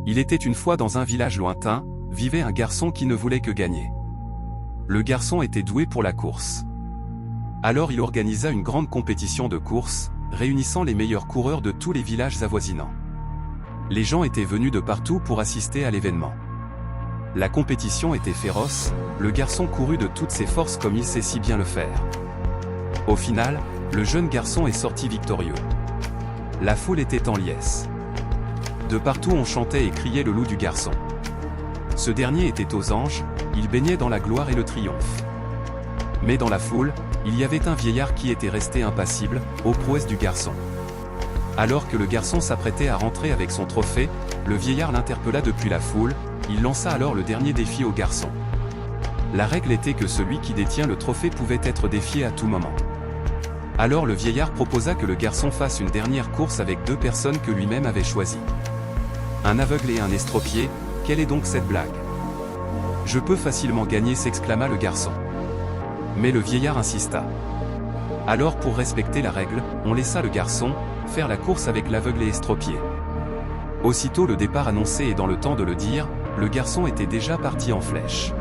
Il était une fois dans un village lointain, vivait un garçon qui ne voulait que gagner. Le garçon était doué pour la course. Alors il organisa une grande compétition de course, réunissant les meilleurs coureurs de tous les villages avoisinants. Les gens étaient venus de partout pour assister à l'événement. La compétition était féroce, le garçon courut de toutes ses forces comme il sait si bien le faire. Au final, le jeune garçon est sorti victorieux. La foule était en liesse. De partout on chantait et criait le loup du garçon. Ce dernier était aux anges, il baignait dans la gloire et le triomphe. Mais dans la foule, il y avait un vieillard qui était resté impassible, aux prouesses du garçon. Alors que le garçon s'apprêtait à rentrer avec son trophée, le vieillard l'interpella depuis la foule, il lança alors le dernier défi au garçon. La règle était que celui qui détient le trophée pouvait être défié à tout moment. Alors le vieillard proposa que le garçon fasse une dernière course avec deux personnes que lui-même avait choisies. Un aveugle et un estropié, quelle est donc cette blague? Je peux facilement gagner, s'exclama le garçon. Mais le vieillard insista. Alors pour respecter la règle, on laissa le garçon faire la course avec l'aveugle et estropié. Aussitôt le départ annoncé et dans le temps de le dire, le garçon était déjà parti en flèche.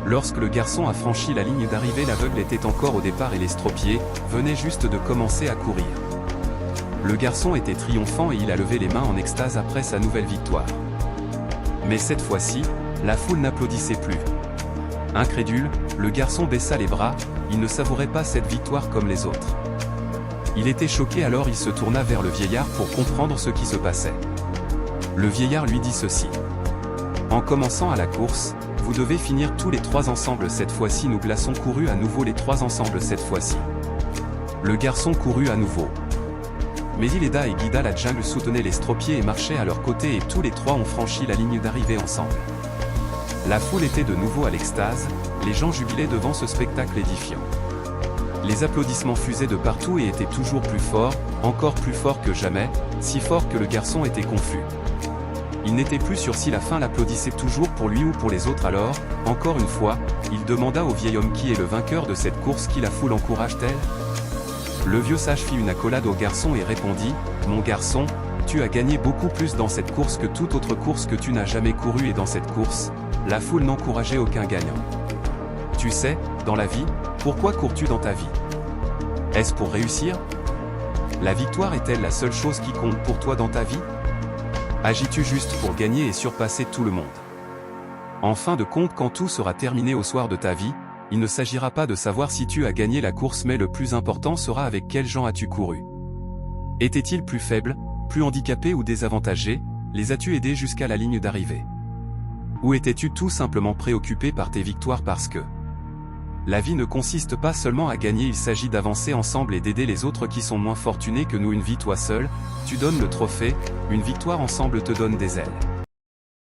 Lorsque le garçon a franchi la ligne d'arrivée, l'aveugle était encore au départ et l'estropié venait juste de commencer à courir. Le garçon était triomphant et il a levé les mains en extase après sa nouvelle victoire. Mais cette fois-ci, la foule n'applaudissait plus. Incrédule, le garçon baissa les bras, il ne savourait pas cette victoire comme les autres. Il était choqué, alors il se tourna vers le vieillard pour comprendre ce qui se passait. Le vieillard lui dit ceci. En commençant à la course, vous devez finir tous les trois ensemble. Cette fois-ci nous glaçons courut à nouveau les trois ensemble cette fois-ci. Le garçon courut à nouveau. Mais il aida et guida la jungle, soutenait l'estropié et marchait à leur côté et tous les trois ont franchi la ligne d'arrivée ensemble. La foule était de nouveau à l'extase, les gens jubilaient devant ce spectacle édifiant. Les applaudissements fusaient de partout et étaient toujours plus forts, encore plus forts que jamais, si forts que le garçon était confus. Il n'était plus sûr si la fin l'applaudissait toujours pour lui ou pour les autres. Alors, encore une fois, il demanda au vieil homme qui est le vainqueur de cette course, qui la foule encourage-t-elle? Le vieux sage fit une accolade au garçon et répondit, mon garçon, tu as gagné beaucoup plus dans cette course que toute autre course que tu n'as jamais courue, et dans cette course, la foule n'encourageait aucun gagnant. Tu sais, dans la vie, pourquoi cours-tu dans ta vie? Est-ce pour réussir? La victoire est-elle la seule chose qui compte pour toi dans ta vie? Agis-tu juste pour gagner et surpasser tout le monde? En fin de compte, quand tout sera terminé au soir de ta vie, il ne s'agira pas de savoir si tu as gagné la course, mais le plus important sera avec quels gens as-tu couru. Étaient-ils plus faibles, plus handicapés ou désavantagés? Les as-tu aidés jusqu'à la ligne d'arrivée? Ou étais-tu tout simplement préoccupé par tes victoires? Parce que la vie ne consiste pas seulement à gagner, il s'agit d'avancer ensemble et d'aider les autres qui sont moins fortunés que nous. Une vie toi seul, tu donnes le trophée, une victoire ensemble te donne des ailes.